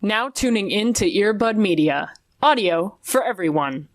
Now tuning in to Earbud Media. Audio for everyone.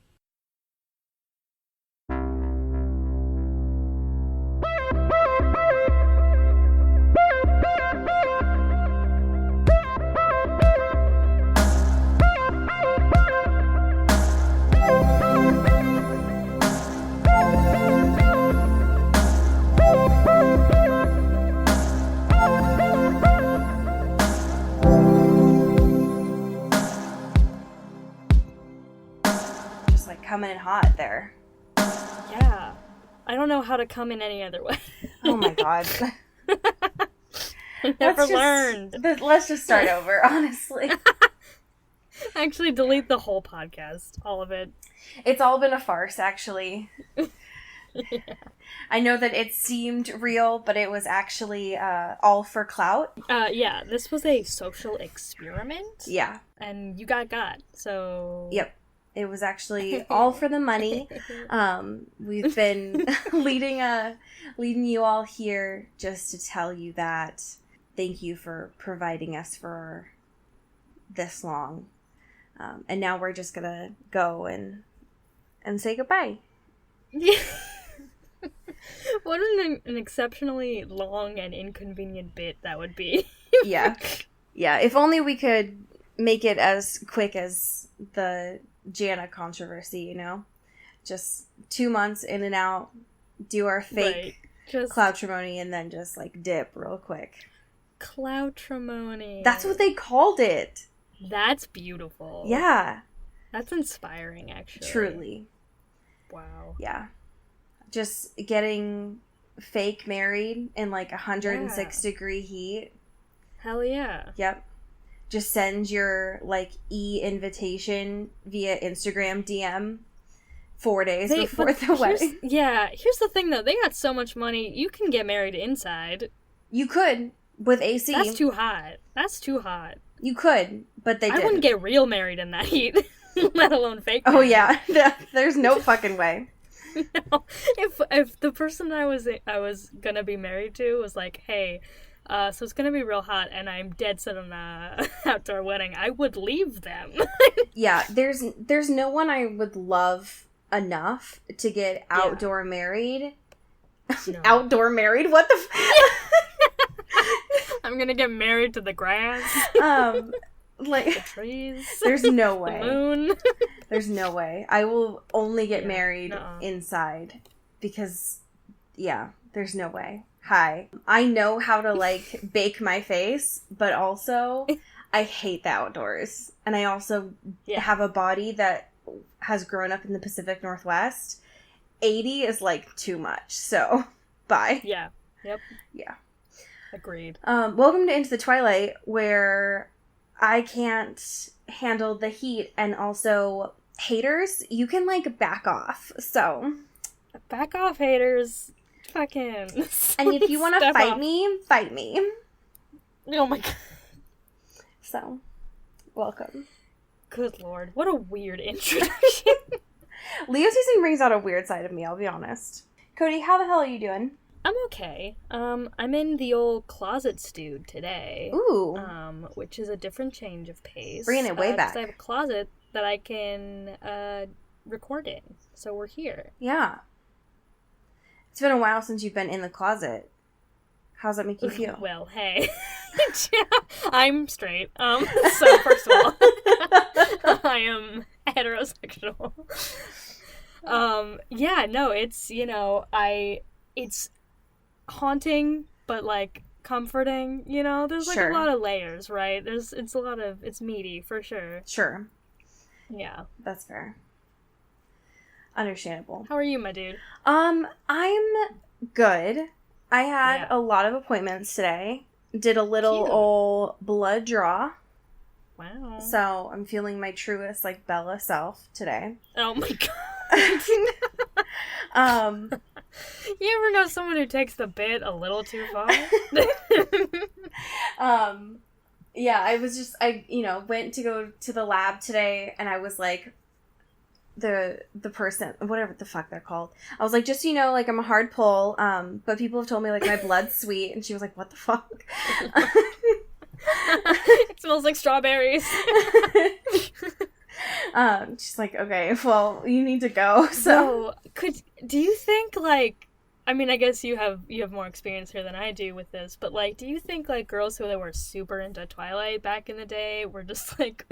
Coming in hot there. Yeah. I don't know how to come in any other way. Oh my god. I never learned. Let's just start over, honestly. Actually, delete the whole podcast. All of it. It's all been a farce, actually. Yeah. I know that it seemed real, but it was actually all for clout. Yeah, this was a social experiment. Yeah. And you got, so... Yep. It was actually all for the money. We've been leading you all here just to tell you that thank you for providing us for this long. And now we're just gonna go and say goodbye. Yeah. What an exceptionally long and inconvenient bit that would be. Yeah. Yeah, if only we could make it as quick as the Jana controversy, you know? Just 2 months in and out, do our fake cloutrimony, and then just, like, dip real quick. Cloutrimony. That's what they called it. That's beautiful. Yeah. That's inspiring, actually. Truly. Wow. Yeah. Just getting fake married in, like, 106-degree heat. Hell yeah. Yep. Just send your, like, e-invitation via Instagram DM 4 days before the wedding. Here's the thing, though. They got so much money, you can get married inside. You could, with AC. That's too hot. You could, but they didn't. I wouldn't get real married in that heat, let alone fake Oh, married. yeah. There's no fucking way. No. If the person I was gonna be married to was like, hey... so it's gonna be real hot, and I'm dead set on a outdoor wedding, I would leave them. Yeah, there's no one I would love enough to get outdoor married. No. Outdoor married? What the I'm gonna get married to the grass. Like the trees. There's no way. The moon. There's no way. I will only get married inside. Because, yeah, there's no way. Hi. I know how to, like, bake my face, but also I hate the outdoors. And I also have a body that has grown up in the Pacific Northwest. 80 is, like, too much. So, bye. Yeah. Yep. Yeah. Agreed. Welcome to Into the Twilight, where I can't handle the heat, and also haters, you can, like, back off. So. Back off, haters. Fucking. And if you want to fight me. Oh my god. So, welcome. Good lord. What a weird introduction. Leo season brings out a weird side of me, I'll be honest. Cody, how the hell are you doing? I'm okay. I'm in the old closet stewed today. Ooh. Which is a different change of pace. Bringing it way back. 'Cause I have a closet that I can record in. So we're here. Yeah. It's been a while since you've been in the closet. How's that make you feel? Well, hey. I'm straight. So first of all, I am heterosexual. Yeah, no, it's, it's haunting, but, like, comforting, There's, like, a lot of layers, right? It's meaty, for sure. Sure. Yeah. That's fair. Understandable. How are you, my dude? I'm good. I had a lot of appointments today. Did a little old blood draw. Wow. So I'm feeling my truest, like, Bella self today. Oh my god. You ever know someone who takes the bit a little too far? Yeah, I went to go to the lab today, and I was like, the person, whatever the fuck they're called. I was like, just so you know, like, I'm a hard pull, but people have told me, like, my blood's sweet, and she was like, what the fuck? It smells like strawberries. She's like, okay, well, you need to go. So, do you think, like, I mean, I guess you have more experience here than I do with this, but, like, do you think, like, girls who were super into Twilight back in the day were just, like,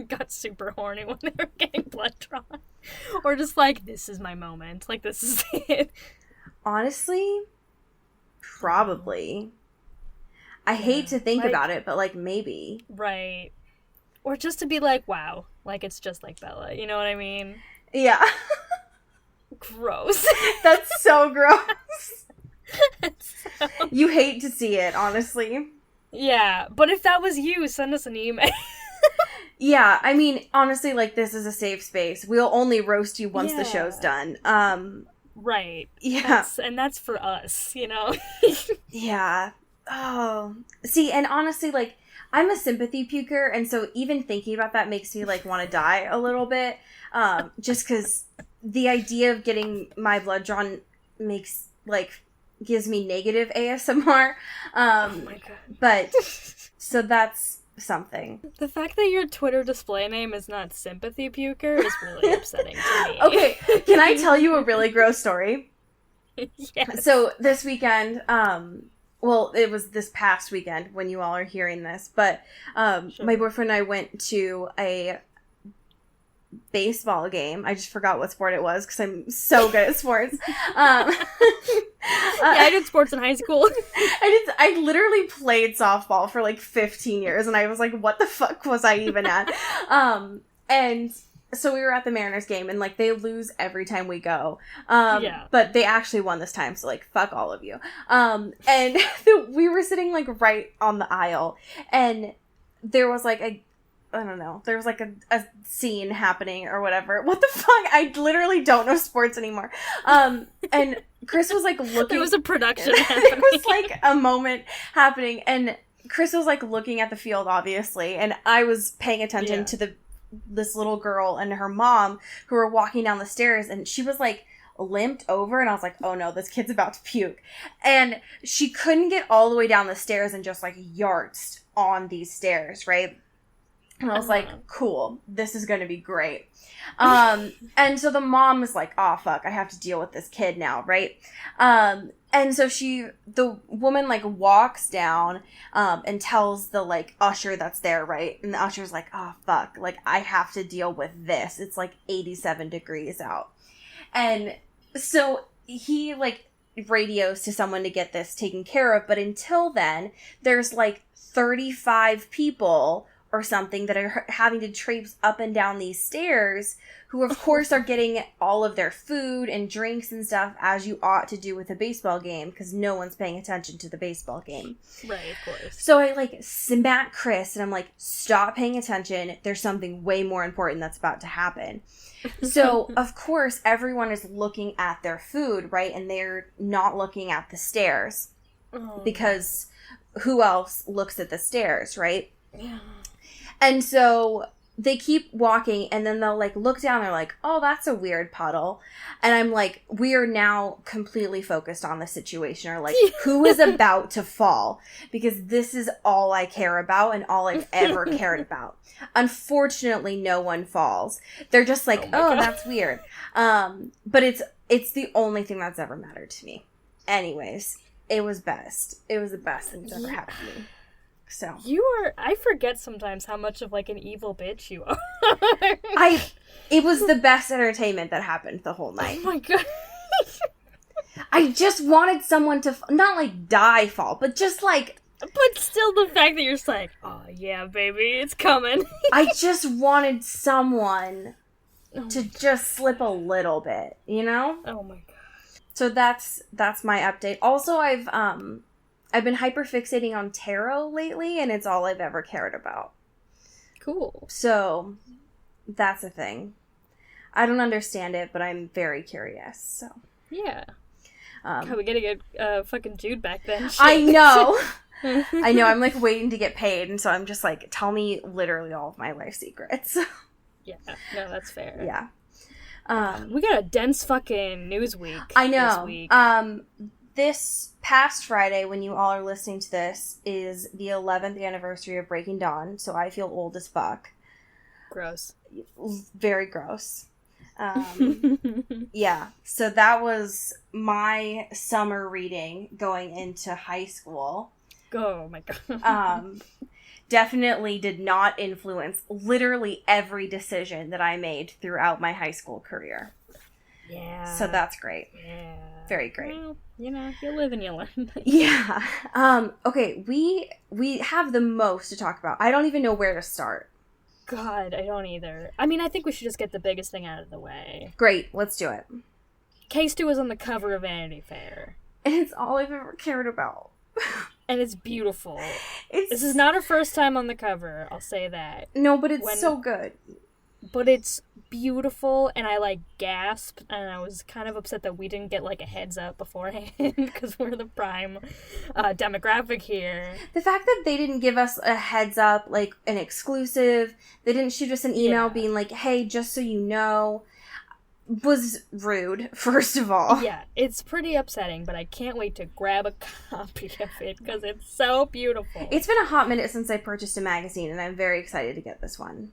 got super horny when they were getting blood drawn? Or just, like, this is my moment. Like, this is it. Honestly, probably. I hate to think about it, but, like, maybe. Right. Or just to be like, wow, like, it's just like Bella. You know what I mean? Yeah. Gross. That's so gross. You hate to see it, honestly. Yeah, but if that was you, send us an email. Yeah, I mean, honestly, like, this is a safe space. We'll only roast you once the show's done. Right. Yeah. That's for us, you know? Yeah. Oh. See, and honestly, like, I'm a sympathy puker, and so even thinking about that makes me, like, want to die a little bit. Just because the idea of getting my blood drawn gives me negative ASMR. Oh my god. But, so that's something. The fact that your Twitter display name is not Sympathy Puker is really upsetting to me. Okay, can I tell you a really gross story? Yes. So, this weekend, well, it was this past weekend when you all are hearing this, but Sure. My boyfriend and I went to a baseball game. I just forgot what sport it was because I'm so good at sports. I did sports in high school. I literally played softball for like 15 years, and I was like, what the fuck was I even at? And so we were at the Mariners game, and, like, they lose every time we go. But they actually won this time, so, like, fuck all of you. And we were sitting, like, right on the aisle, and there was, like, there was, like, a scene happening or whatever. What the fuck? I literally don't know sports anymore. And Chris was, like, looking... There was a production happening. There was, like, a moment happening, and Chris was, like, looking at the field, obviously, and I was paying attention to this little girl and her mom who were walking down the stairs, and she was, like, limped over, and I was like, oh no, this kid's about to puke. And she couldn't get all the way down the stairs and just, like, yardsed on these stairs, right? And I was like, cool, this is gonna be great. And so the mom was like, oh fuck, I have to deal with this kid now, right? And so the woman, like, walks down, and tells the, like, usher that's there, right? And the usher's like, oh fuck, like, I have to deal with this. It's, like, 87 degrees out. And so he, like, radios to someone to get this taken care of, but until then, there's, like, 35 people or something that are having to traipse up and down these stairs, who of course are getting all of their food and drinks and stuff, as you ought to do with a baseball game, because no one's paying attention to the baseball game. Right, of course. So I, like, smack Chris, and I'm like, stop paying attention. There's something way more important that's about to happen. So, of course, everyone is looking at their food, right? And they're not looking at the stairs. Oh. Because who else looks at the stairs, right? Yeah. And so they keep walking, and then they'll, like, look down, they're like, oh, that's a weird puddle. And I'm like, we are now completely focused on the situation, or, like, who is about to fall? Because this is all I care about and all I've ever cared about. Unfortunately, no one falls. They're just like, oh that's weird. But it's the only thing that's ever mattered to me. Anyways, it was best. It was the best thing that's ever happened to me. So I forget sometimes how much of, like, an evil bitch you are. It was the best entertainment that happened the whole night. Oh my god. I just wanted someone to, not, like, die fall, but just, like... But still the fact that you're just like, oh yeah, baby, it's coming. I just wanted someone to just slip a little bit, you know? Oh my god. So that's my update. Also, I've been hyperfixating on tarot lately, and it's all I've ever cared about. Cool. So, that's a thing. I don't understand it, but I'm very curious, so. Yeah. God, we gotta get fucking Jude back then. Shit. I know! I know, I'm, like, waiting to get paid, and so I'm just like, tell me literally all of my life secrets. Yeah, no, that's fair. Yeah. We got a dense fucking news week. I know. This week. this past Friday, when you all are listening to this, is the 11th anniversary of Breaking Dawn, so I feel old as fuck. Gross. Very gross. Yeah, so that was my summer reading going into high school. Oh my god. Definitely did not influence literally every decision that I made throughout my high school career. Yeah. So that's great. Yeah. Very great. Well, you know, you live and you learn. Yeah. Okay, we have the most to talk about. I don't even know where to start. God, I don't either. I mean, I think we should just get the biggest thing out of the way. Great, let's do it. Case 2 was on the cover of Vanity Fair. And it's all I've ever cared about. And it's beautiful. This is not her first time on the cover, I'll say that. No, but it's so good. But it's beautiful, and I, like, gasped, and I was kind of upset that we didn't get, like, a heads up beforehand, because we're the prime demographic here. The fact that they didn't give us a heads up, like, an exclusive, they didn't shoot us an email being like, hey, just so you know, was rude, first of all. Yeah, it's pretty upsetting, but I can't wait to grab a copy of it, because it's so beautiful. It's been a hot minute since I purchased a magazine, and I'm very excited to get this one.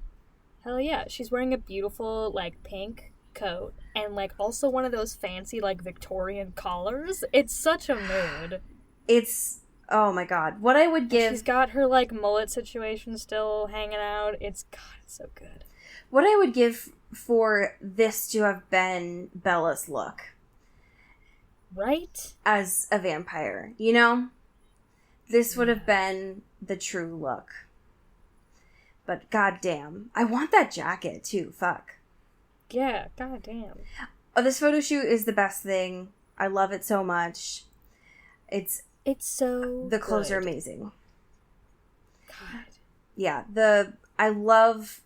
Hell yeah, she's wearing a beautiful, like, pink coat, and, like, also one of those fancy, like, Victorian collars. It's such a mood. It's, oh my god, what I would give... She's got her, like, mullet situation still hanging out. It's, God, it's so good. What I would give for this to have been Bella's look. Right? As a vampire, you know? This would have been the true look. But goddamn, I want that jacket too. Fuck. Yeah, goddamn. Oh, this photo shoot is the best thing. I love it so much. It's so the clothes good. are amazing. God. Yeah, I love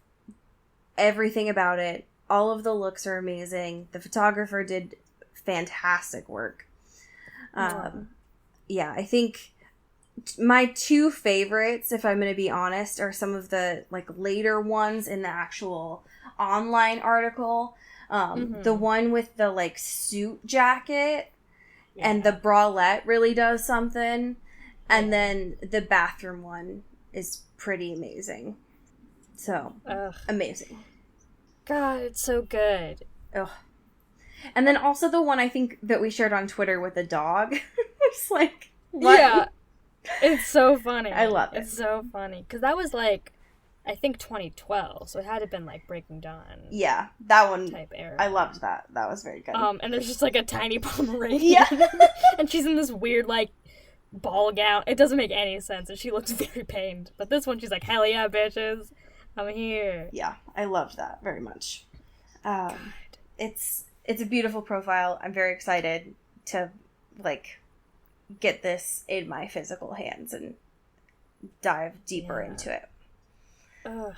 everything about it. All of the looks are amazing. The photographer did fantastic work. Yeah, I think my two favorites, if I'm going to be honest, are some of the like later ones in the actual online article. The one with the like suit jacket and the bralette really does something. And then the bathroom one is pretty amazing. So, amazing. God, it's so good. Ugh. And then also the one I think that we shared on Twitter with the dog. It's like, what? Yeah. It's so funny. I love it. It's so funny. Because that was like, I think 2012. So it had to have been like Breaking Dawn. Yeah, that one. Type era. I loved that. That was very good. And there's just like a tiny Pomeranian. Yeah. And she's in this weird like ball gown. It doesn't make any sense. And she looks very pained. But this one, she's like, hell yeah, bitches. I'm here. Yeah, I loved that very much. It's a beautiful profile. I'm very excited to like get this in my physical hands and dive deeper into it. Ugh.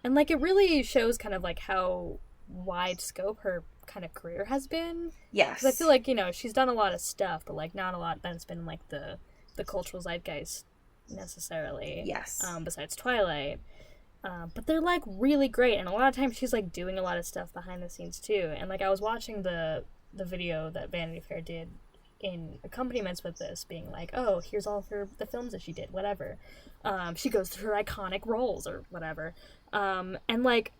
And like it really shows kind of like how wide scope her kind of career has been. Yes. Because I feel like, you know, she's done a lot of stuff, but like not a lot that's been like the cultural zeitgeist necessarily. Yes. Besides Twilight. But they're like really great, and a lot of times she's like doing a lot of stuff behind the scenes too. And like I was watching the video that Vanity Fair did in accompaniments with this, being like, oh, here's all of the films that she did, whatever. She goes through her iconic roles or whatever. And like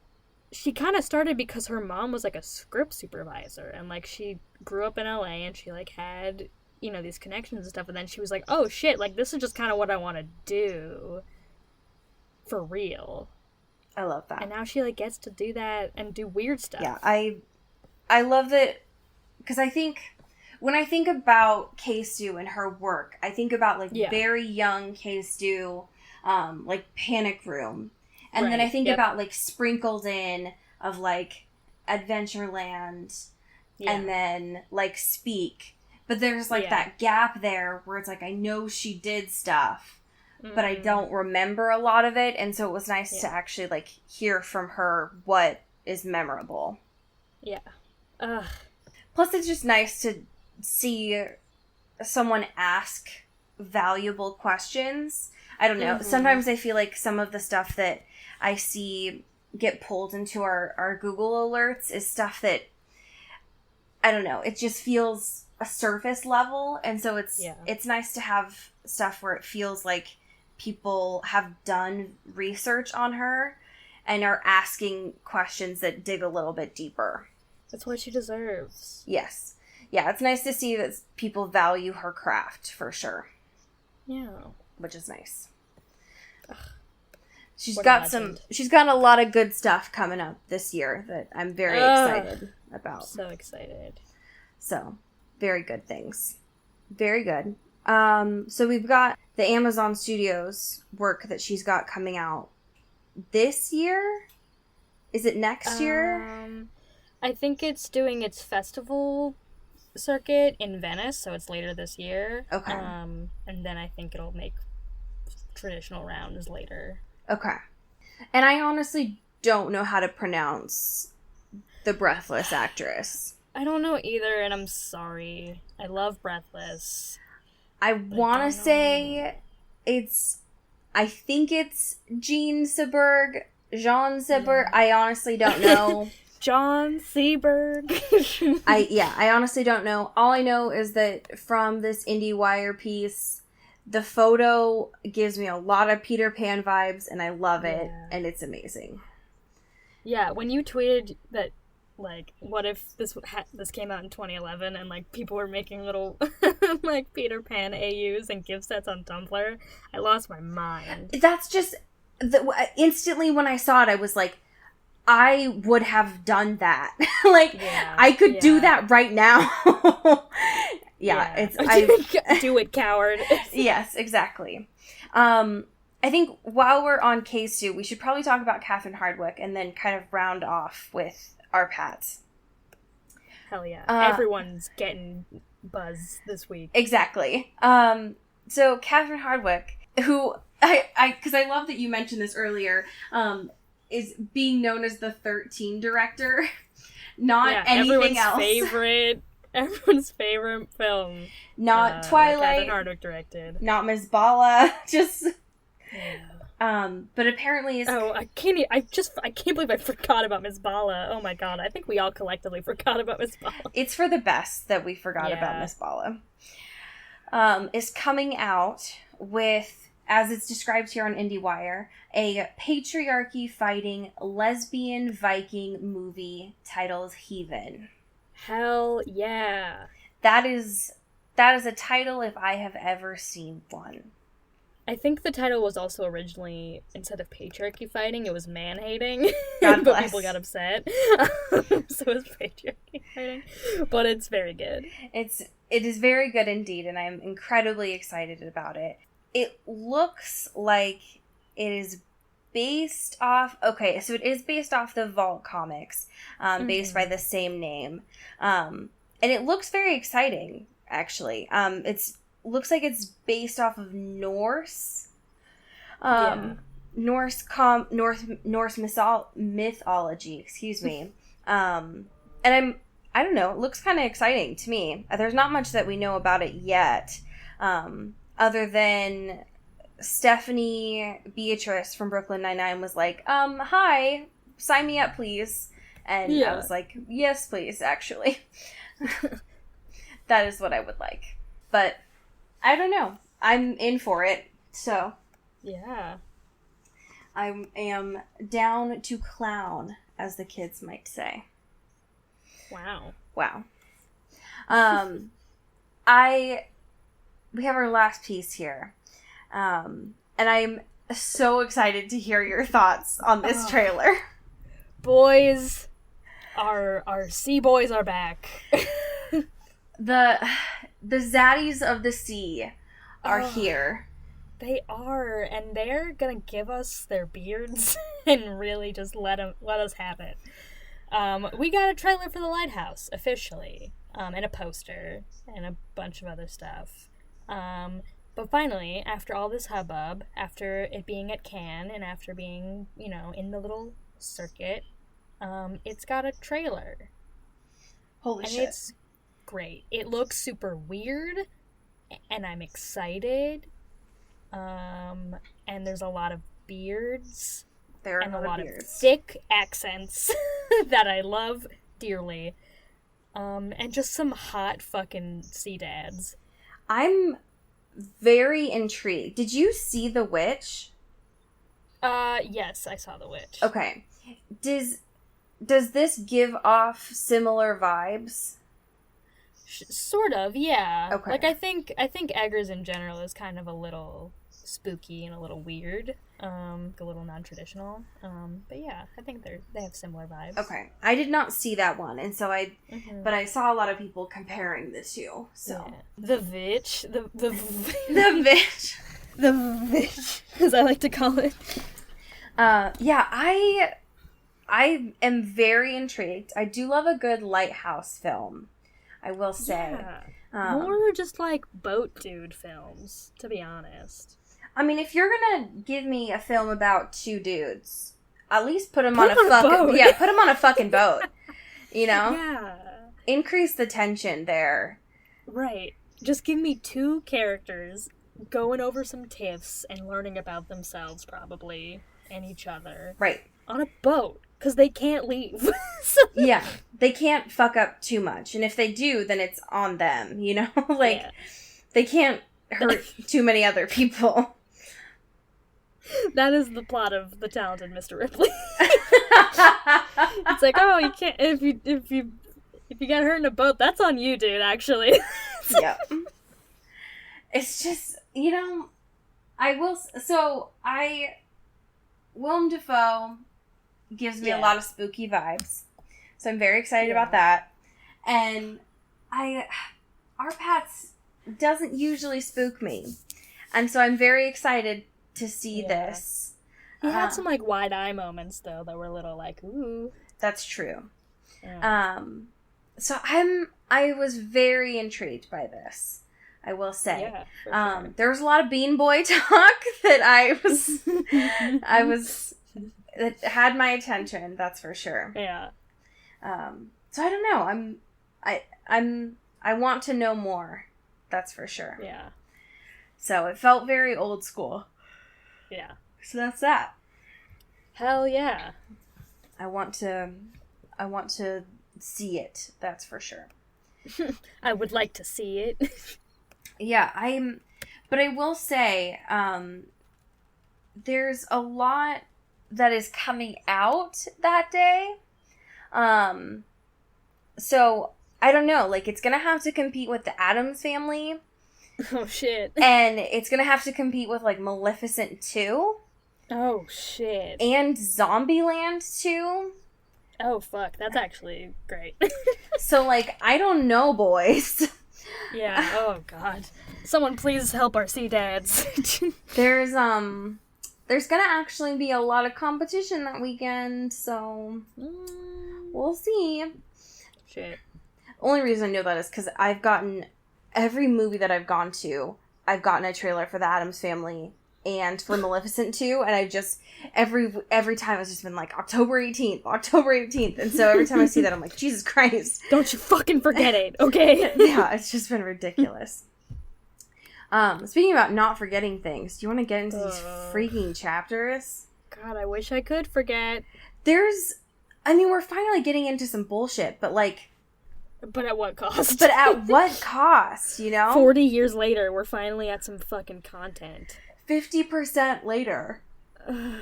she kind of started because her mom was like a script supervisor, and like she grew up in LA and she like had, you know, these connections and stuff, and then she was like, oh shit, like this is just kind of what I want to do for real. I love that. And now she like gets to do that and do weird stuff. Yeah, I love that, because I think when I think about Keistu and her work, I think about like very young Keistu, like Panic Room, and then I think about like sprinkled in of like Adventureland, and then like Speak, but there's like that gap there where it's like I know she did stuff, but I don't remember a lot of it, and so it was nice to actually like hear from her what is memorable. Yeah. Plus, it's just nice to see someone ask valuable questions. I don't know. Sometimes I feel like some of the stuff that I see get pulled into our Google alerts is stuff that, I don't know, it just feels a surface level, and so it's nice to have stuff where it feels like people have done research on her and are asking questions that dig a little bit deeper. That's what she deserves. Yes. Yeah, it's nice to see that people value her craft, for sure. Yeah. Which is nice. Ugh. She's got a lot of good stuff coming up this year that I'm very excited about. So excited. So, very good things. Very good. So we've got the Amazon Studios work that she's got coming out this year. Is it next year? I think it's doing its festival circuit in Venice, so it's later this year. Okay. And then I think it'll make traditional rounds later. Okay. And I honestly don't know how to pronounce the Breathless actress. I don't know either, and I'm sorry. I love Breathless. I want to say I think it's Jean Seberg. I honestly don't know. John Seberg. I honestly don't know. All I know is that from this IndieWire piece, the photo gives me a lot of Peter Pan vibes, and I love it, and it's amazing. Yeah, when you tweeted that, like, what if this came out in 2011 and, like, people were making little, like, Peter Pan AUs and gift sets on Tumblr, I lost my mind. That's just, instantly when I saw it, I was like, I would have done that. Like, I could do that right now. Do it, coward. Yes, exactly. I think while we're on K-Stu, we should probably talk about Catherine Hardwicke and then kind of round off with our Pats. Hell yeah. Everyone's getting buzz this week. Exactly. So Catherine Hardwicke, who because I love that you mentioned this earlier, is being known as the 13 director, not anything else. Everyone's favorite film. Not Twilight. Catherine Hardwicke directed. Not Ms. Bala. Just. But apparently it's... Oh, I can't believe I forgot about Ms. Bala. Oh my god, I think we all collectively forgot about Ms. Bala. It's for the best that we forgot about Ms. Bala. Is coming out with, as it's described here on IndieWire, a patriarchy-fighting lesbian Viking movie titled Heathen. Hell yeah. That is a title if I have ever seen one. I think the title was also originally, instead of patriarchy fighting, it was man-hating. God bless. But people got upset. So it was patriarchy fighting. But it's very good. It is very good indeed, and I'm incredibly excited about it. It looks like it is based off... Okay, so it is based off the Vault comics, based by the same name. And it looks very exciting, actually. Looks like it's based off of Norse. Norse mythology, excuse me. And I don't know, it looks kind of exciting to me. There's not much that we know about it yet, other than Stephanie Beatrice from Brooklyn Nine-Nine was like, hi, sign me up, please. And I was like, yes, please, actually. That is what I would like. But I don't know. I'm in for it, so. Yeah. I am down to clown, as the kids might say. Wow. We have our last piece here. And I'm so excited to hear your thoughts on this trailer. Boys, our sea boys are back. The zaddies of the sea are here. They are, and they're gonna give us their beards and really just let us have it. We got a trailer for The Lighthouse, officially, and a poster, and a bunch of other stuff. But finally, after all this hubbub, after it being at Cannes, and after being, in the little circuit, it's got a trailer. Holy shit. It's great. It looks super weird, and I'm excited. And there's a lot of beards. There are and a lot of beards. thick accents that I love dearly. and just some hot fucking sea dads. I'm very intrigued. Did you see The Witch? Yes, I saw The Witch. Okay. Does this give off similar vibes? Sort of, yeah. Okay. Like, I think Eggers in general is kind of a little spooky and a little weird, a little non-traditional. But yeah, I think they have similar vibes. Okay. I did not see that one, and so but I saw a lot of people comparing the two, so. Yeah. The Witch. The The Witch. The Witch, as I like to call it. Yeah, I am very intrigued. I do love a good lighthouse film, I will say. Yeah. More just like boat dude films, to be honest. I mean, if you're gonna give me a film about two dudes, at least put them on a fucking boat. Yeah, put them on a fucking boat. You know? Yeah. Increase the tension there. Right. Just give me two characters going over some tiffs and learning about themselves, probably, and each other. Right. On a boat, because they can't leave. Yeah, they can't fuck up too much, and if they do, then it's on them, you know? Like, yeah. They can't hurt too many other people. That is the plot of The Talented Mr. Ripley. It's like, oh, you can't, if you get hurt in a boat, that's on you, dude, actually. Yeah. It's just, you know, Willem Dafoe gives me a lot of spooky vibes. So I'm very excited about that. And Arpats doesn't usually spook me. And so I'm very excited to see this. He had some, like, wide-eye moments, though, that were a little like, ooh. That's true. Yeah. So I was very intrigued by this, I will say. Yeah, for sure. There was a lot of Bean Boy talk that that had my attention, that's for sure. Yeah. So I don't know. I want to know more. That's for sure. Yeah. So it felt very old school. Yeah. So that's that. Hell yeah. I want to see it. That's for sure. I would like to see it. Yeah, but I will say, there's a lot that is coming out that day. So I don't know, like, it's gonna have to compete with the Addams Family. Oh shit. And it's gonna have to compete with, like, Maleficent 2. Oh shit. And Zombieland 2. Oh fuck, that's actually great. So, like, I don't know, boys. Yeah, oh god. Someone please help our sea dads. There's gonna actually be a lot of competition that weekend, so we'll see. Shit. Only reason I know that is because I've gotten every movie that I've gone to, I've gotten a trailer for the Addams Family and for Maleficent 2, and I've just every time it's just been like October 18th, and so every time I see that I'm like, Jesus Christ, don't you fucking forget it, okay? Yeah, it's just been ridiculous. Speaking about not forgetting things, do you want to get into these freaking chapters? God, I wish I could forget. We're finally getting into some bullshit, but like... But at what cost? But at what cost, you know? 40 years later, we're finally at some fucking content. 50% later. Oh,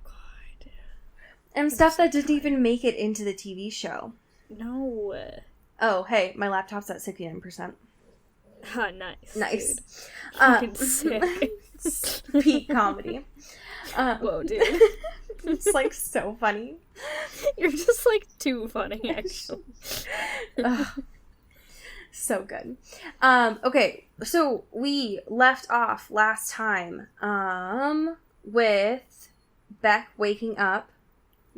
God. And stuff that didn't even make it into the TV show. No. Oh, hey, my laptop's at 69%. Ah, nice. Nice. Fucking sick. Peak comedy. Whoa, dude. It's, like, so funny. You're just, like, too funny, actually. So good. Okay, so we left off last time with Beck waking up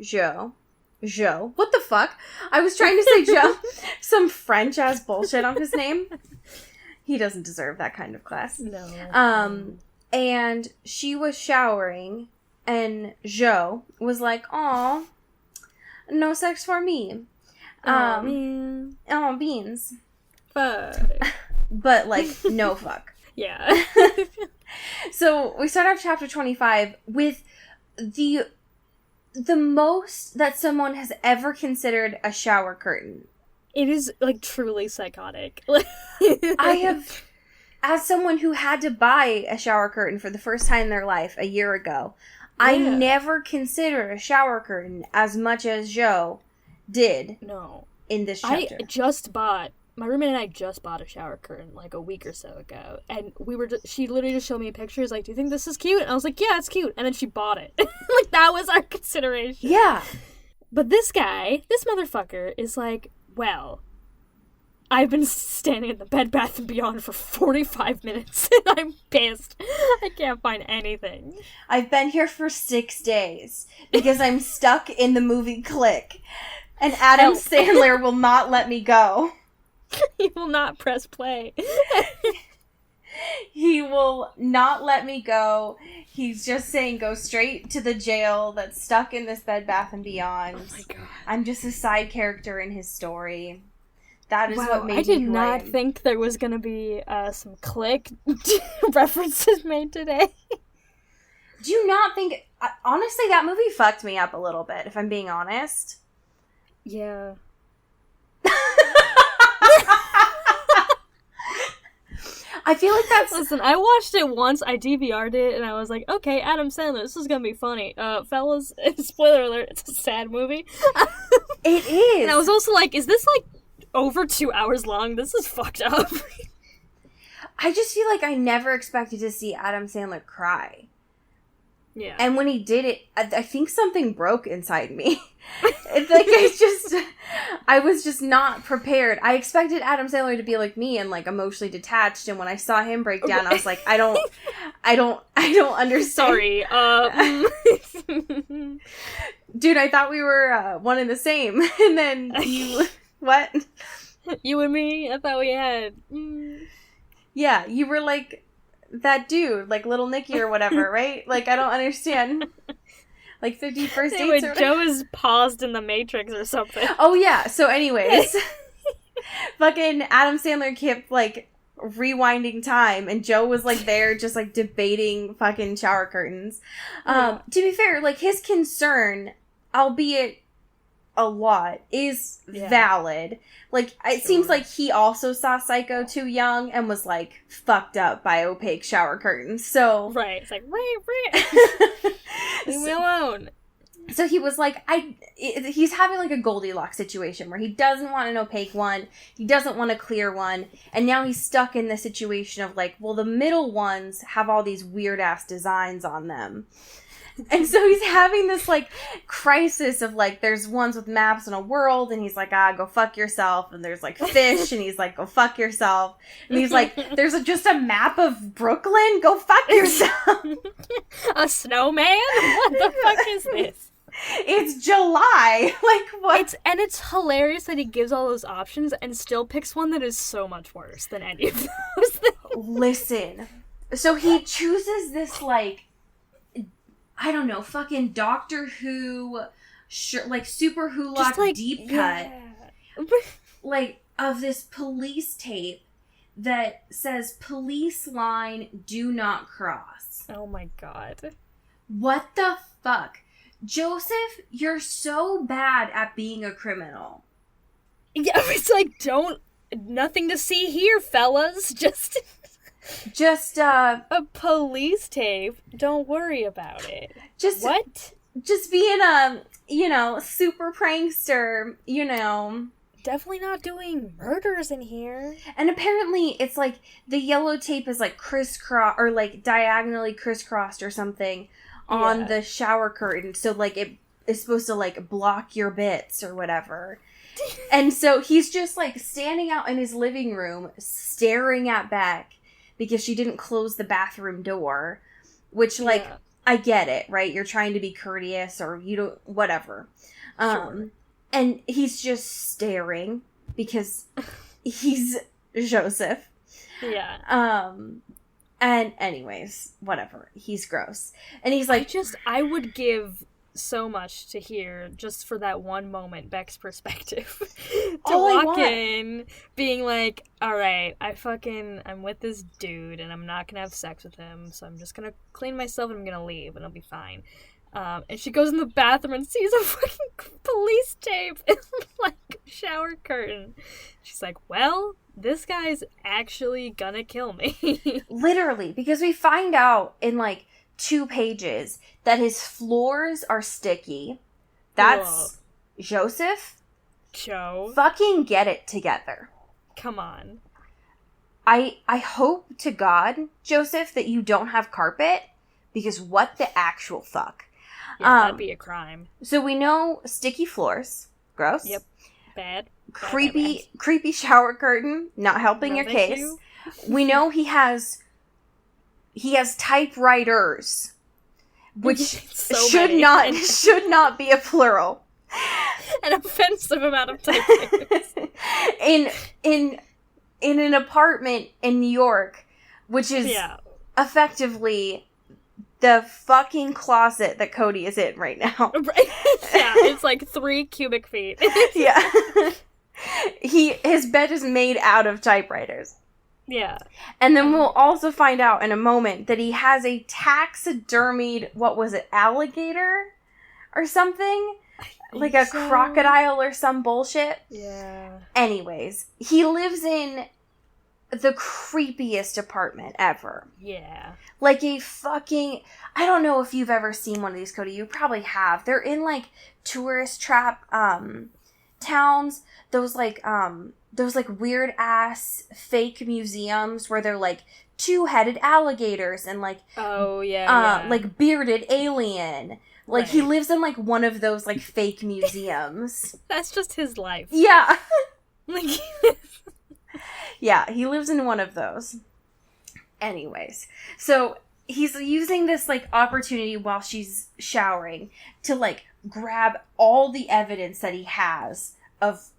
Joe. What the fuck? I was trying to say Joe. Some French-ass bullshit on his name. He doesn't deserve that kind of class. No. And she was showering, and Joe was like, "Aw, no sex for me." Oh, beans. Fuck. But, like, no fuck. Yeah. So, we start off chapter 25 with the most that someone has ever considered a shower curtain It is, like, truly psychotic. I have, as someone who had to buy a shower curtain for the first time in their life a year ago, I never considered a shower curtain as much as Joe did. No. In this chapter. My roommate and I just bought a shower curtain, like, a week or so ago, and she literally just showed me pictures, like, do you think this is cute? And I was like, yeah, it's cute, and then she bought it. Like, that was our consideration. Yeah. But this motherfucker is like, well, I've been standing in the Bed Bath & Beyond for 45 minutes, and I'm pissed. I can't find anything. I've been here for 6 days, because I'm stuck in the movie Click, and Adam Sandler will not let me go. He will not press play. He will not let me go. He's just saying go straight to the jail that's stuck in this Bed Bath & Beyond. Oh my god. I'm just a side character in his story. That is what made me I did not think there was going to be some Click references made today. Do you not think... honestly, that movie fucked me up a little bit, if I'm being honest. Yeah. I feel like that's... Listen, I watched it once, I DVR'd it, and I was like, okay, Adam Sandler, this is gonna be funny. Fellas, spoiler alert, it's a sad movie. It is! And I was also like, is this, like, over 2 hours long? This is fucked up. I just feel like I never expected to see Adam Sandler cry. Yeah. And when he did it, I think something broke inside me. It's like, I was just not prepared. I expected Adam Sandler to be like me and, like, emotionally detached, and when I saw him break down, I was like, I don't understand. Sorry, Dude, I thought we were one and the same, and then you... What? You and me? I thought we had... Yeah, you were like... that dude, like Little Nicky or whatever, right? Like, I don't understand. Like 50 First Dates anyway, or whatever. Joe is paused in the Matrix or something. Oh, yeah. So anyways, fucking Adam Sandler kept, like, rewinding time, and Joe was, like, there just, like, debating fucking shower curtains. To be fair, like, his concern, albeit a lot, is valid. Like, it seems like he also saw Psycho too young and was, like, fucked up by opaque shower curtains, so... Right, it's like, leave me alone. So he was like, he's having, like, a Goldilocks situation where he doesn't want an opaque one, he doesn't want a clear one, and now he's stuck in the situation of, like, well, the middle ones have all these weird-ass designs on them. And so he's having this, like, crisis of, like, there's ones with maps in a world, and he's like, go fuck yourself, and there's, like, fish, and he's like, go fuck yourself, and he's like, there's just a map of Brooklyn? Go fuck yourself! A snowman? What the fuck is this? It's July! Like, what? It's hilarious that he gives all those options and still picks one that is so much worse than any of those things. Listen. So he chooses this, like, I don't know, fucking Doctor Who, like, super Hulock like, deep cut, like, of this police tape that says, police line, do not cross. Oh my god. What the fuck? Joseph, you're so bad at being a criminal. Yeah, it's like, nothing to see here, fellas, just a police tape. Don't worry about it. What? Just being a, super prankster, Definitely not doing murders in here. And apparently it's like the yellow tape is like crisscross or like diagonally crisscrossed or something on the shower curtain. So like it is supposed to like block your bits or whatever. And so he's just like standing out in his living room staring at Beck because she didn't close the bathroom door, which, like, I get it, right? You're trying to be courteous or you don't, whatever. Sure. And he's just staring because he's Joseph. Yeah. And anyways, whatever. He's gross. And he's like... I would give so much to hear, just for that one moment, Beck's perspective. To walk in, being like, alright, I'm with this dude, and I'm not gonna have sex with him, so I'm just gonna clean myself and I'm gonna leave, and it'll be fine. And she goes in the bathroom and sees a fucking police tape. And like, shower curtain. She's like, well, this guy's actually gonna kill me. Literally, because we find out in like 2 pages that his floors are sticky. That's Whoa. Joseph. Joe. Fucking get it together. Come on. I hope to God, Joseph, that you don't have carpet, because what the actual fuck? Yeah, that'd be a crime. So we know sticky floors. Gross. Yep. Bad. Creepy shower curtain, not helping No, your thank case. you. We know he has typewriters, which So should many. not be a plural. An offensive amount of typewriters. in an apartment in New York, which is Yeah. effectively the fucking closet that Cody is in right now. Right. Yeah, it's like 3 cubic feet. Yeah. His bed is made out of typewriters. Yeah. And then we'll also find out in a moment that he has a taxidermied, what was it, alligator or something? Like a crocodile or some bullshit. Yeah. Anyways, he lives in the creepiest apartment ever. Yeah. Like a fucking... I don't know if you've ever seen one of these, Cody. You probably have. They're in, like, tourist trap towns. Those weird-ass fake museums where they're, like, 2-headed alligators and, like... Oh, yeah. Like, bearded alien. Like, Right. he lives in, like, one of those, like, fake museums. That's just his life. Yeah. Like, Yeah, he lives in one of those. Anyways, so he's using this, like, opportunity while she's showering to, like, grab all the evidence that he has of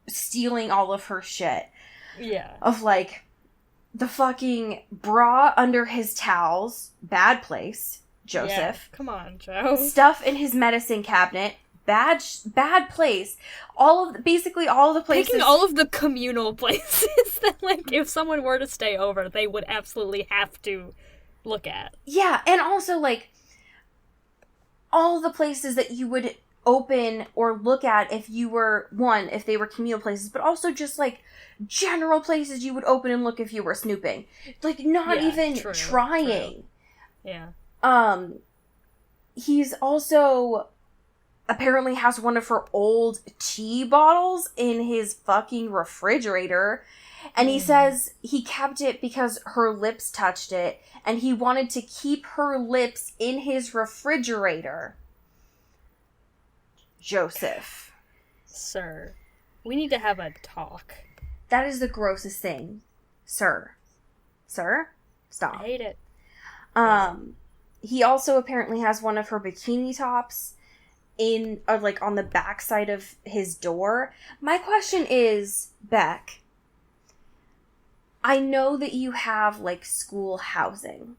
stealing all of her shit. yeah. Of, like, the fucking bra under his towels, bad place, Joseph. Yeah. Come on, Joe. Stuff in his medicine cabinet, bad place. Basically all of the places. Picking all of the communal places that, like, if someone were to stay over, they would absolutely have to look at. Yeah, and also, like, all the places that you would open or look at if you were, if they were communal places, but also just, like, general places you would open and look if you were snooping. Like, not Yeah, even true. trying. Yeah. He's also apparently has one of her old tea bottles in his fucking refrigerator. And he says he kept it because her lips touched it, and he wanted to keep her lips in his refrigerator. Joseph. Sir, we need to have a talk. That is the grossest thing. Sir. Sir? Stop. I hate it. He also apparently has one of her bikini tops in, or like, on the backside of his door. My question is, Beck, I know that you have, like, school housing,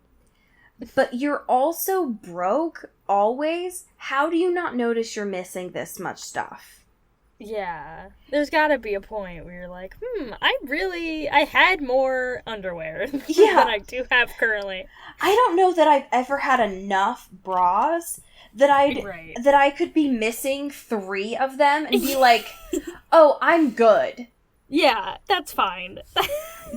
but you're also broke always. How do you not notice you're missing this much stuff? Yeah. There's gotta be a point where you're like, I had more underwear Yeah. than I do have currently. I don't know that I've ever had enough bras that Right. that I could be missing 3 of them and be like, oh, I'm good. Yeah, that's fine.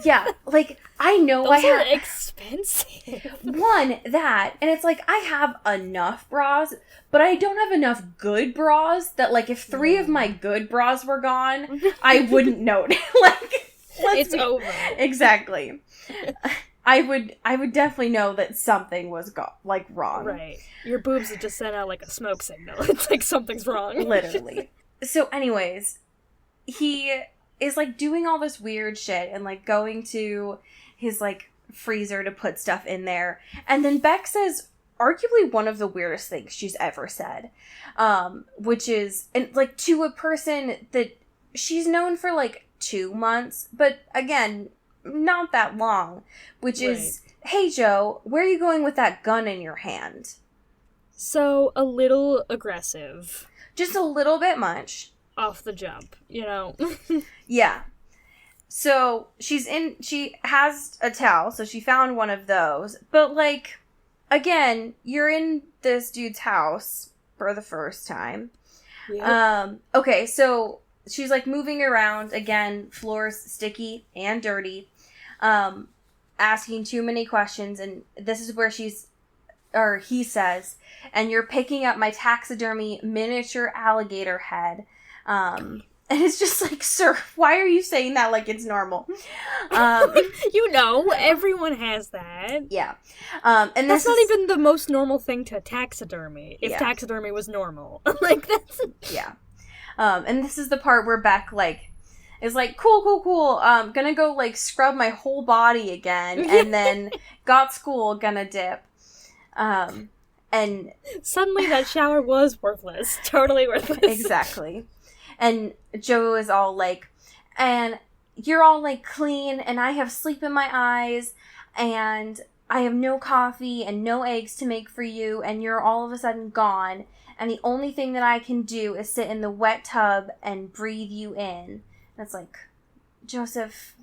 Yeah, like, I know Those I are have... expensive. One, that, and it's like, I have enough bras, but I don't have enough good bras that, like, if 3 of my good bras were gone, I wouldn't notice. Like, It's over. Exactly. I would definitely know that something was wrong. Right. Your boobs would just send out like a smoke signal. It's like something's wrong. Literally. So anyways, he is, like, doing all this weird shit and, like, going to his, like, freezer to put stuff in there. And then Beck says arguably one of the weirdest things she's ever said. Which is, and, like, to a person that she's known for, like, 2 months, but again, not that long. Which is, hey, Joe, where are you going with that gun in your hand? So, a little aggressive. Just a little bit much. Off the jump, you know? Yeah. So, she has a towel, so she found one of those. But, like, again, you're in this dude's house for the first time. Yep. Okay, so she's like moving around again, floors sticky and dirty, asking too many questions, and this is where he says, "And you're picking up my taxidermy miniature alligator head." And it's just like, sir, why are you saying that like it's normal? Everyone has that. Yeah. And that's not even the most normal thing to taxidermy, if taxidermy was normal. Like, that's... Yeah. And this is the part where Beck, like, is like, cool, gonna go, like, scrub my whole body again, and then got school, gonna dip. And... Suddenly that shower was worthless. Totally worthless. Exactly. And Joe is all like, and you're all like clean, and I have sleep in my eyes, and I have no coffee and no eggs to make for you, and you're all of a sudden gone, and the only thing that I can do is sit in the wet tub and breathe you in. And it's like, Joseph,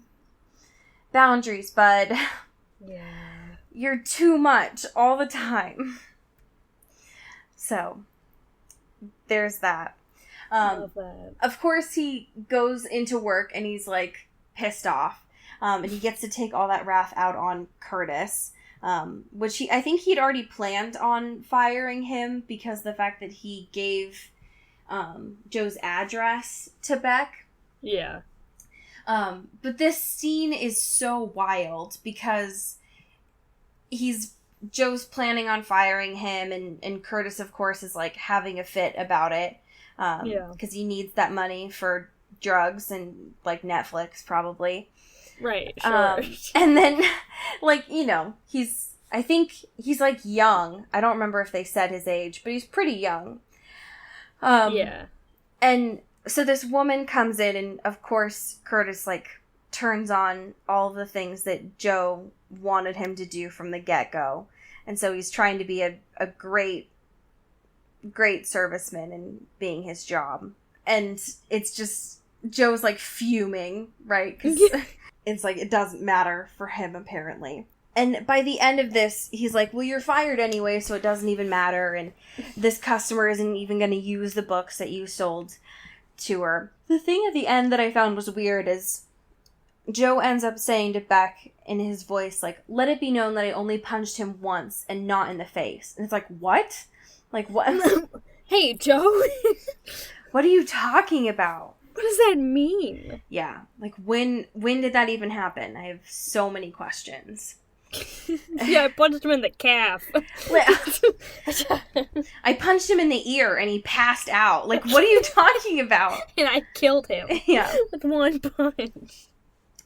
boundaries, bud. Yeah. You're too much all the time. So, there's that. Love that. Of course, he goes into work and he's like pissed off, and he gets to take all that wrath out on Curtis, which I think he'd already planned on firing him because the fact that he gave Joe's address to Beck. Yeah. But this scene is so wild because Joe's planning on firing him, and Curtis, of course, is like having a fit about it. Because he needs that money for drugs and, like, Netflix, probably. Right, sure. And then, like, I think he's, like, young. I don't remember if they said his age, but he's pretty young. Yeah. And so this woman comes in, and, of course, Curtis, like, turns on all of the things that Joe wanted him to do from the get-go. And so he's trying to be a great serviceman and being his job. And it's just, Joe's like fuming, right? Because it's like, it doesn't matter for him, apparently. And by the end of this, he's like, well, you're fired anyway, so it doesn't even matter. And this customer isn't even going to use the books that you sold to her. The thing at the end that I found was weird is Joe ends up saying to Beck in his voice, like, let it be known that I only punched him once and not in the face. And it's like, what? Like, what? Hey, Joe! What are you talking about? What does that mean? Yeah. Like, when did that even happen? I have so many questions. Yeah, I punched him in the calf. I punched him in the ear and he passed out. Like, what are you talking about? And I killed him. Yeah. With one punch.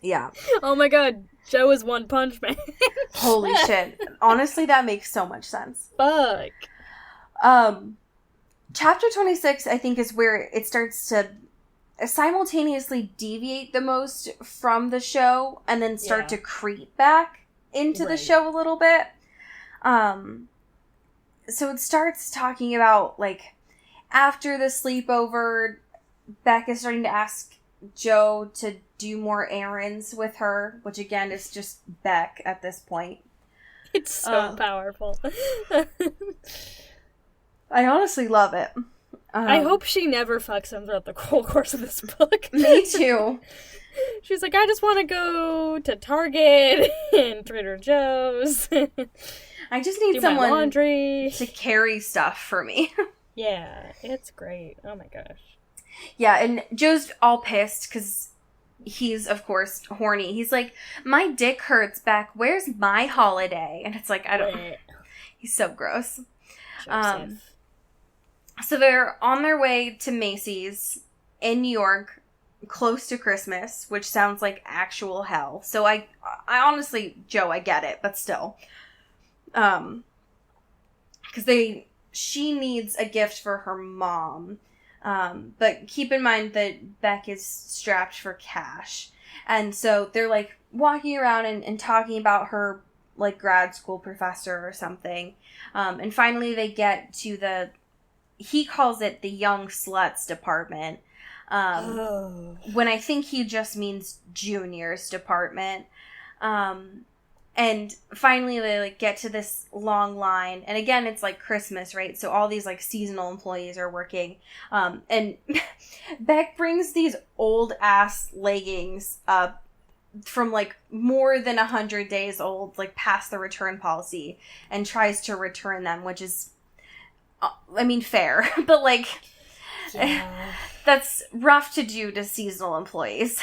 Yeah. Oh my god, Joe is One Punch Man. Holy shit. Honestly, that makes so much sense. Fuck. Chapter 26, I think, is where it starts to simultaneously deviate the most from the show and then start to creep back into the show a little bit. So it starts talking about, like, after the sleepover, Beck is starting to ask Joe to do more errands with her, which again is just Beck at this point. It's so powerful. I honestly love it. I hope she never fucks him throughout the whole course of this book. Me too. She's like, I just want to go to Target and Trader Joe's. I just need someone laundry to carry stuff for me. Yeah, it's great. Oh my gosh. Yeah, and Joe's all pissed because he's, of course, horny. He's like, my dick hurts, Beck. Where's my holiday? And it's like, I don't... He's so gross. So they're on their way to Macy's in New York, close to Christmas, which sounds like actual hell. So I honestly, Joe, I get it, but still. Because she needs a gift for her mom. But keep in mind that Beck is strapped for cash. And so they're, like, walking around and talking about her, like, grad school professor or something. And finally they get to he calls it the young sluts department. When I think he just means juniors department. And finally they, like, get to this long line. And again, it's, like, Christmas, right? So all these, like, seasonal employees are working. And Beck brings these old-ass leggings up from, like, more than 100 days old, like, past the return policy, and tries to return them, which is, I mean, fair. But, like, that's rough to do to seasonal employees.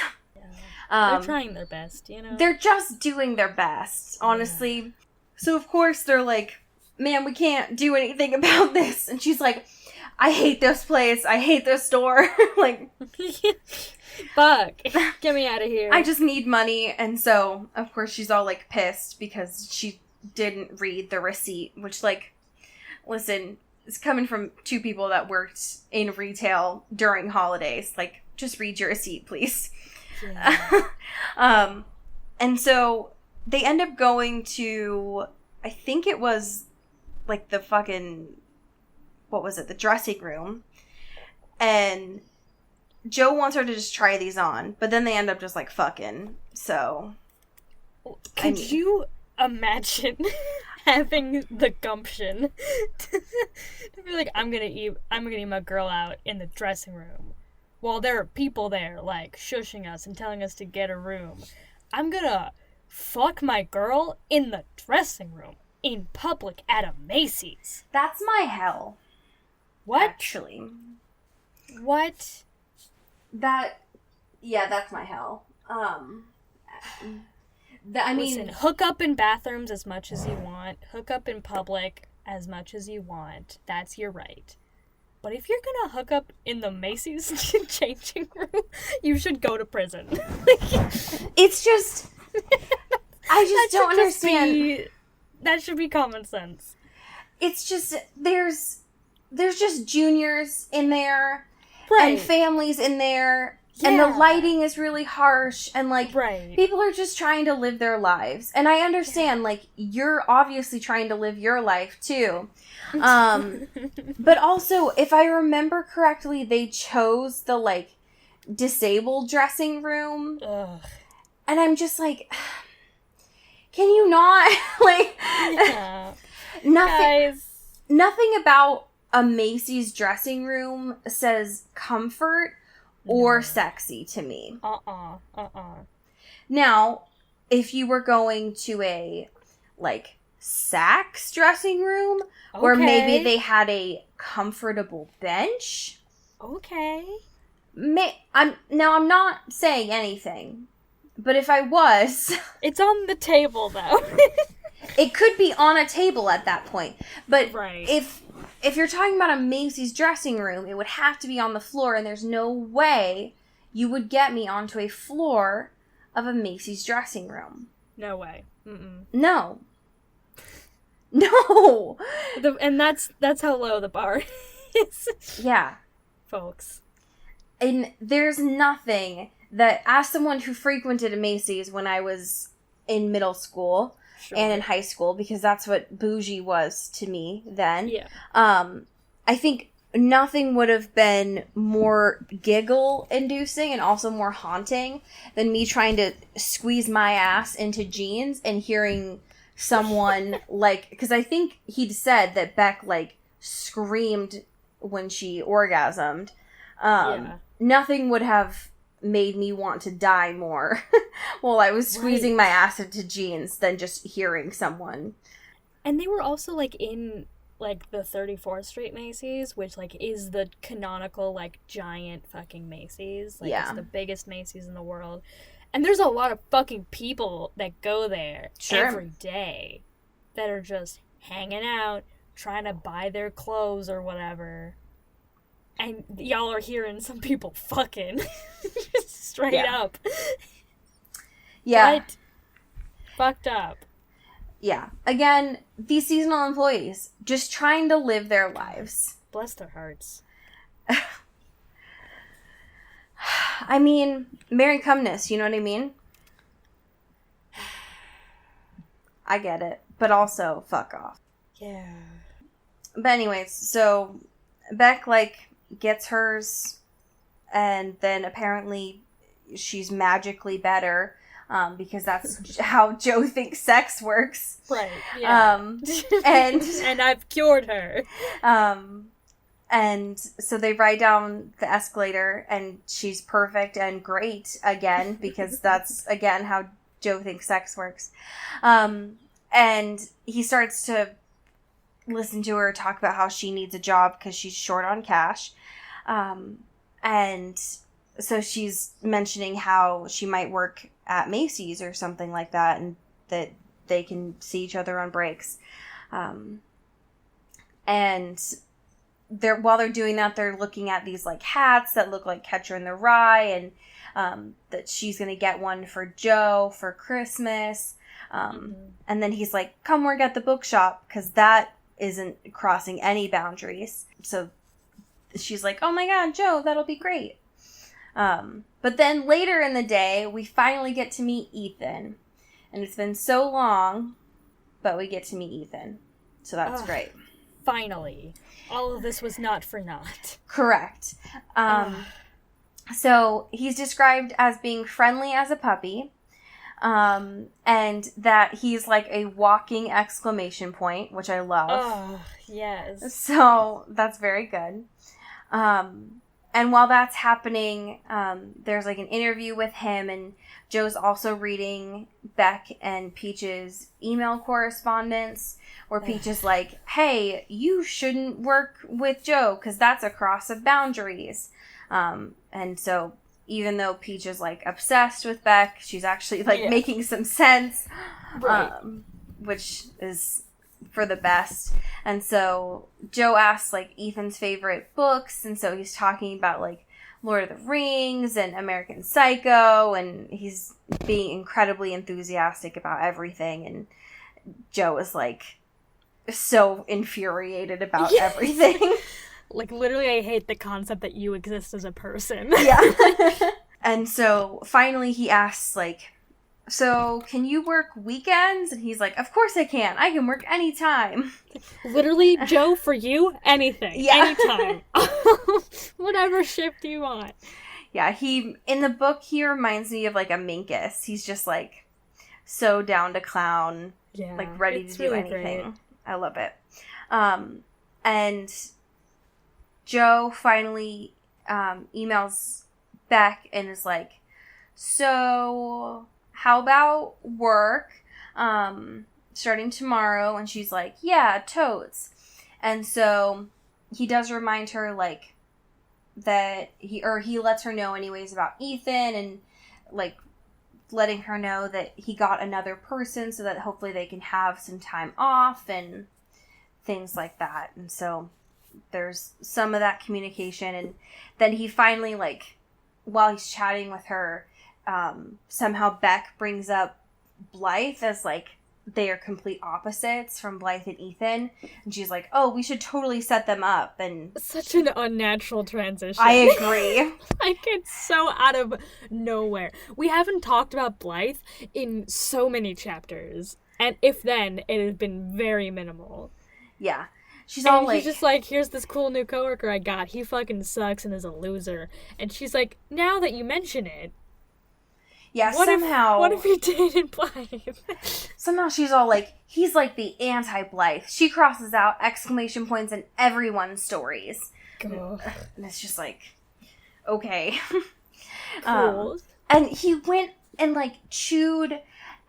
They're trying their best, you know? They're just doing their best, honestly. Yeah. So, of course, they're like, man, we can't do anything about this. And she's like, I hate this place. I hate this store. Like, fuck. Get me out of here. I just need money. And so, of course, she's all, like, pissed because she didn't read the receipt, which, like, listen, it's coming from two people that worked in retail during holidays. Like, just read your receipt, please. Yeah. And so they end up going to, I think it was like the fucking, what was it? The dressing room. And Joe wants her to just try these on, but then they end up just like fucking. So could you imagine having the gumption to be like, I'm gonna eat my girl out in the dressing room while there are people there, like, shushing us and telling us to get a room. I'm gonna fuck my girl in the dressing room, in public, at a Macy's. That's my hell. What? Actually. What? That's my hell. Listen, hook up in bathrooms as much as you want. Hook up in public as much as you want. That's your right. But if you're gonna hook up in the Macy's changing room, you should go to prison. It's just... I just don't understand. That should be common sense. It's just... There's just juniors in there. Right. And families in there. Yeah. And the lighting is really harsh. And, like, people are just trying to live their lives. And I understand, like, you're obviously trying to live your life, too. But also, if I remember correctly, they chose the, like, disabled dressing room. Ugh. And I'm just like, can you not? Like, nothing about a Macy's dressing room says comfort or sexy to me. Now, if you were going to a, like, Saks dressing room, where maybe they had a comfortable bench. Okay. I'm not saying anything, but if I was... It's on the table, though. It could be on a table at that point. But if you're talking about a Macy's dressing room, it would have to be on the floor, and there's no way you would get me onto a floor of a Macy's dressing room. No way. Mm-mm. No. No! And that's how low the bar is. Yeah. Folks. And there's nothing that, as someone who frequented a Macy's when I was in middle school and in high school, because that's what bougie was to me then, I think nothing would have been more giggle-inducing and also more haunting than me trying to squeeze my ass into jeans and hearing someone, like, because I think he'd said that Beck, like, screamed when she orgasmed. Nothing would have made me want to die more while I was squeezing my ass into jeans than just hearing someone. And they were also, like, in, like, the 34th Street Macy's, which, like, is the canonical, like, giant fucking Macy's. Like, it's the biggest Macy's in the world. And there's a lot of fucking people that go there every day that are just hanging out, trying to buy their clothes or whatever. And y'all are hearing some people fucking straight up. Yeah. What? Fucked up. Yeah. Again, these seasonal employees just trying to live their lives. Bless their hearts. I mean, Merry Cumness, you know what I mean? I get it. But also, fuck off. Yeah. But anyways, so Beck, like, gets hers, and then apparently she's magically better. because that's how Joe thinks sex works. Right. Yeah. And I've cured her. And so they ride down the escalator, and she's perfect and great again, because that's, again, how Joe thinks sex works. And he starts to listen to her talk about how she needs a job because she's short on cash. And so she's mentioning how she might work at Macy's or something like that, and that they can see each other on breaks. And while they're doing that, they're looking at these like hats that look like Catcher in the Rye, and that she's gonna get one for Joe for Christmas. And then he's like, come work at the bookshop, because that isn't crossing any boundaries. So she's like, oh my god, Joe, that'll be great. But then later in the day, we finally get to meet Ethan. And it's been so long, but we get to meet Ethan. So that's great. Finally. All of this was not for naught. Correct. So he's described as being friendly as a puppy. And that he's like a walking exclamation point, which I love. Oh, yes. So that's very good. And while that's happening, there's like an interview with him, and Joe's also reading Beck and Peach's email correspondence, where Peach is like, hey, you shouldn't work with Joe because that's a cross of boundaries. And so even though Peach is like obsessed with Beck, she's actually like making some sense, right. Which is for the best. And so Joe asks like Ethan's favorite books, and so he's talking about like Lord of the Rings and American Psycho, and he's being incredibly enthusiastic about everything, and Joe is like so infuriated about everything. Like, literally, I hate the concept that you exist as a person. Yeah. And so finally he asks like, so can you work weekends? And he's like, of course I can. I can work anytime. Literally, Joe, for you, anything. Yeah. Anytime. Whatever shift you want. Yeah, in the book, he reminds me of like a Minkus. He's just like so down to clown, like ready to do really anything. Great. I love it. And Joe finally emails Beck and is like, so how about work starting tomorrow? And she's like, yeah, totes. And so he does remind her like that he lets her know anyways about Ethan, and like letting her know that he got another person so that hopefully they can have some time off and things like that. And so there's some of that communication, and then he finally, like, while he's chatting with her, somehow Beck brings up Blythe as like they are complete opposites from Blythe and Ethan, and she's like, oh, we should totally set them up. And such an unnatural transition. I agree. Like, it's so out of nowhere. We haven't talked about Blythe in so many chapters, and if then, it has been very minimal. Yeah. She's all like, he's just like, here's this cool new coworker I got. He fucking sucks and is a loser. And she's like, now that you mention it, yeah, what if you dated Blythe? Somehow she's all like, he's like the anti-Blythe. She crosses out exclamation points in everyone's stories. And it's just like, okay. Cool. And he went and like chewed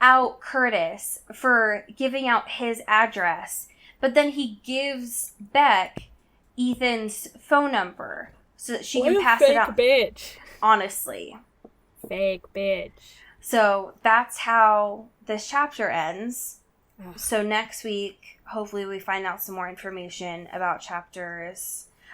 out Curtis for giving out his address. But then he gives Beck Ethan's phone number so that she can pass it on. Bitch. Honestly. Fake bitch. So that's how this chapter ends. Ugh. So next week, hopefully we find out some more information about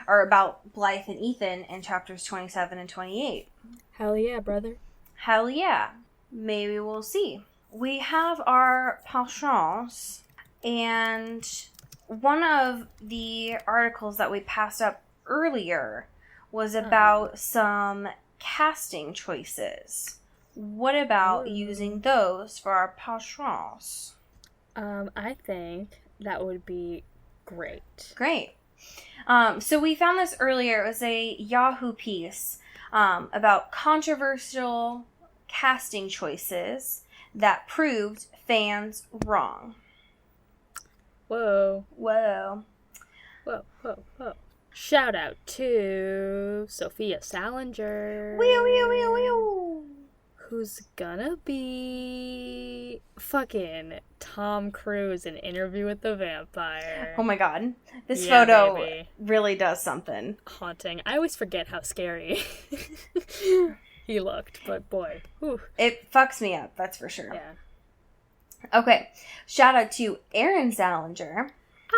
about Blythe and Ethan in chapters 27 and 28. Hell yeah, brother. Hell yeah. Maybe we'll see. We have our penchants, and one of the articles that we passed up earlier was about some casting choices. What about using those for our penchants? I think that would be great. Great. So we found this earlier. It was a Yahoo piece about controversial casting choices that proved fans wrong. Whoa. Whoa. Whoa, whoa, whoa. Shout out to Sophia Salinger. Wee, wee, wee, wee. Who's gonna be fucking Tom Cruise in Interview with the Vampire. Oh my god. This Yeah, photo baby. really does something. Haunting. I always forget how scary he looked, but boy. Whew. It fucks me up, that's for sure. Yeah. Okay. Shout out to Aaron Salinger,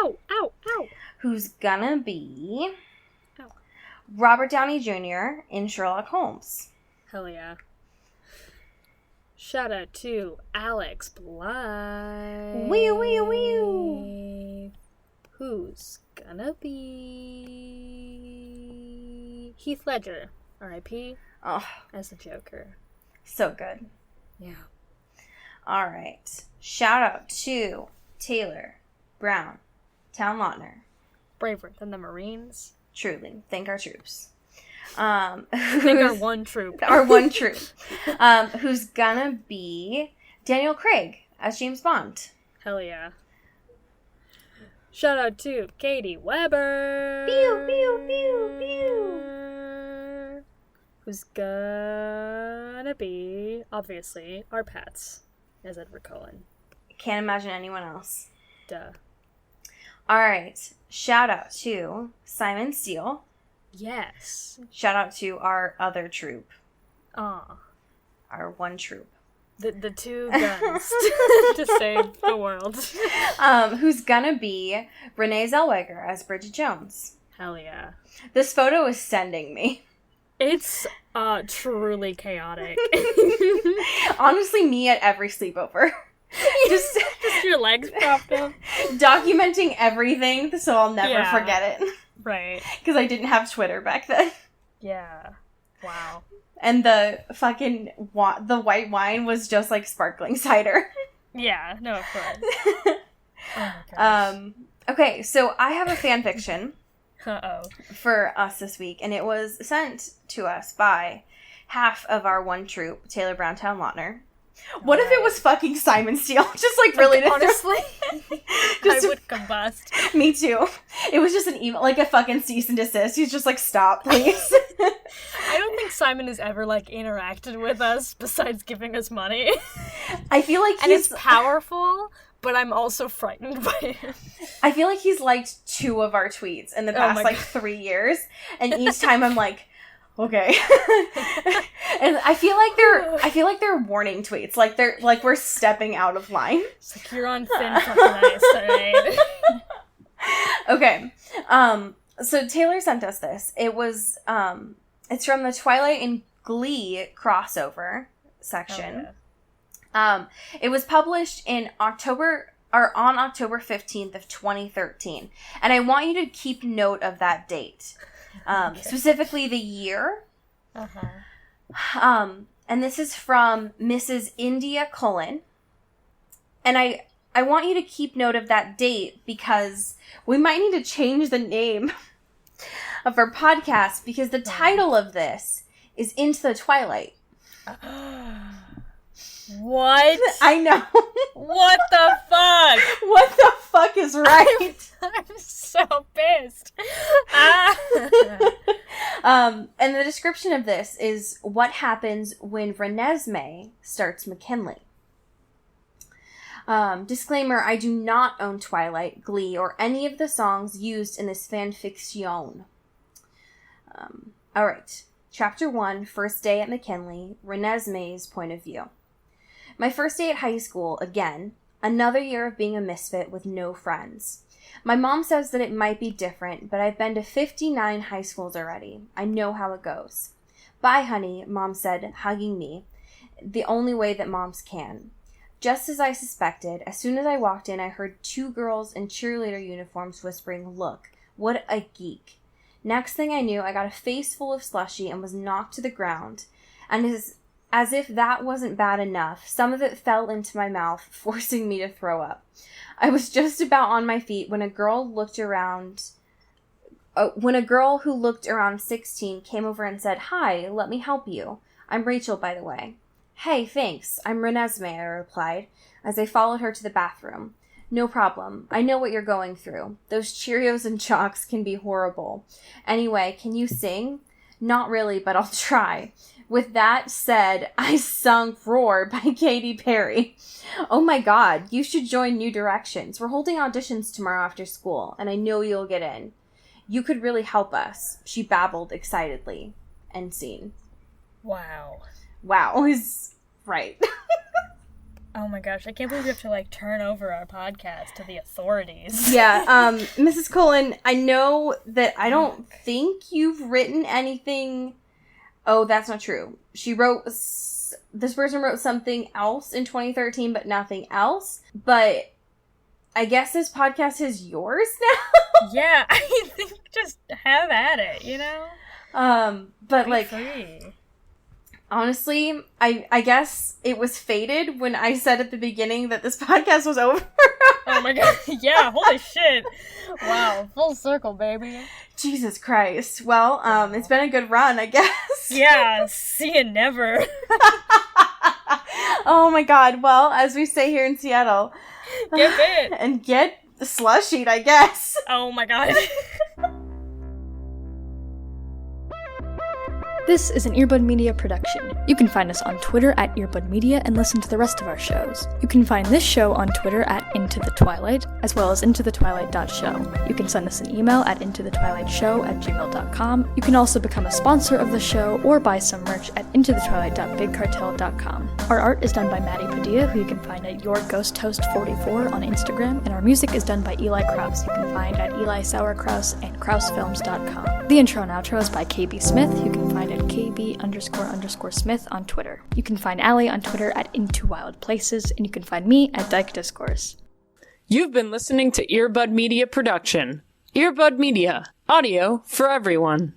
Ow, ow, ow. who's gonna be Ow. Robert Downey Jr. in Sherlock Holmes. Hell yeah. Shout out to Alex Blythe. Wee, wee, wee. Who's gonna be Heath Ledger, R.I.P. Oh, as the Joker. so good. Yeah. All right. Shout out to Taylor Brown, Town Lautner. Braver than the Marines. Truly. Thank our troops. I think our one troop. Our one troop. Who's gonna be Daniel Craig as James Bond. Hell yeah. Shout out to Katie Weber. Pew, pew, pew, pew. Who's gonna be, obviously, our Pats as Edward Cullen. Can't imagine anyone else. Duh. All right. Shout out to Simon Steele. Yes. Shout out to our other troop. Aw. Our one troop. The two guns to save the world. Who's gonna be Renee Zellweger as Bridget Jones. Hell yeah. This photo is sending me. It's truly chaotic. Honestly, me at every sleepover. Just your legs propped up. documenting everything so I'll never Yeah. forget it. Right. Because I didn't have Twitter back then. Yeah. Wow. And the fucking the white wine was just like sparkling cider. Yeah, no, of course. Oh my gosh. Okay, so I have a fan fiction Uh-oh. for us this week, and it was sent to us by half of our one troop, Taylor Brown Town Lautner. What if it was fucking Simon Steele? Just like really Honestly, Just I would combust. Me too. It was just an email, like a fucking cease and desist. He's just like, stop, please. I don't think Simon has ever like interacted with us besides giving us money. I feel like And he's it's powerful, but I'm also frightened by it. I feel like he's liked 2 of our tweets in the past my like God. 3 years, and each time I'm like, okay. And I feel like they're warning tweets, like we're stepping out of line. It's like you're on thin fucking ice tonight. Okay. So Taylor sent us this. It was it's from the Twilight and Glee crossover section. Oh, It was published in on October 15th of 2013. And I want you to keep note of that date. Okay. Specifically the year. yeah. Uh-huh. And this is from Mrs. India Cullen. And I want you to keep note of that date because we might need to change the name of our podcast because the title of this is Into the Twilight. What? I know. What the fuck? What the fuck is right? I'm so pissed. Ah. And the description of this is what happens when Renesmee starts McKinley. Disclaimer, I do not own Twilight, Glee, or any of the songs used in this fanfiction. Alright. Chapter 1, First Day at McKinley, Renesmee's point of view. My first day at high school, again, another year of being a misfit with no friends. My mom says that it might be different, but I've been to 59 high schools already. I know how it goes. Bye, honey, Mom said, hugging me, the only way that moms can. Just as I suspected, as soon as I walked in, I heard 2 girls in cheerleader uniforms whispering, "Look, what a geek." Next thing I knew, I got a face full of slushy and was knocked to the ground. And as if that wasn't bad enough, some of it fell into my mouth, forcing me to throw up. I was just about on my feet when a girl who looked around 16 came over and said, "Hi, let me help you. I'm Rachel, by the way." Hey, thanks. I'm Renesmee, I replied, as I followed her to the bathroom. No problem. I know what you're going through. Those Cheerios and chalks can be horrible. Anyway, can you sing? Not really, but I'll try. With that said, I sung Roar by Katy Perry. Oh my god, you should join New Directions. We're holding auditions tomorrow after school, and I know you'll get in. You could really help us, she babbled excitedly. End scene. Wow. Wow, is right. Oh my gosh, I can't believe we have to, like, turn over our podcast to the authorities. Yeah, Mrs. Cullen, I know that I don't think you've written anything... Oh, that's not true. This person wrote something else in 2013, but nothing else. But I guess this podcast is yours now? Yeah, I think just have at it, you know? But Be like... free. Honestly, I guess it was fated when I said at the beginning that this podcast was over. Oh my god, yeah, holy shit. Wow, full circle, baby. Jesus Christ. Well, it's been a good run, I guess. Yeah, see you never. Oh my god, well, as we say here in Seattle. Get bit. And get slushied, I guess. Oh my god. This is an Earbud Media production. You can find us on Twitter at Earbud Media and listen to the rest of our shows. You can find this show on Twitter at Into the Twilight, as well as intothetwilight.show. You can send us an email at intothetwilightshow@gmail.com. You can also become a sponsor of the show or buy some merch at intothetwilight.bigcartel.com. Our art is done by Maddie Padilla, who you can find at YourGhostHost44 on Instagram, and our music is done by Eli Krause, you can find at Eli Sauerkraus and KrausFilms.com. The intro and outro is by KB Smith, you can find at KB__Smith on Twitter. You can find Allie on Twitter at Into Wild Places, and you can find me at Dyke Discourse. You've been listening to Earbud Media Production. Earbud Media. Audio for everyone.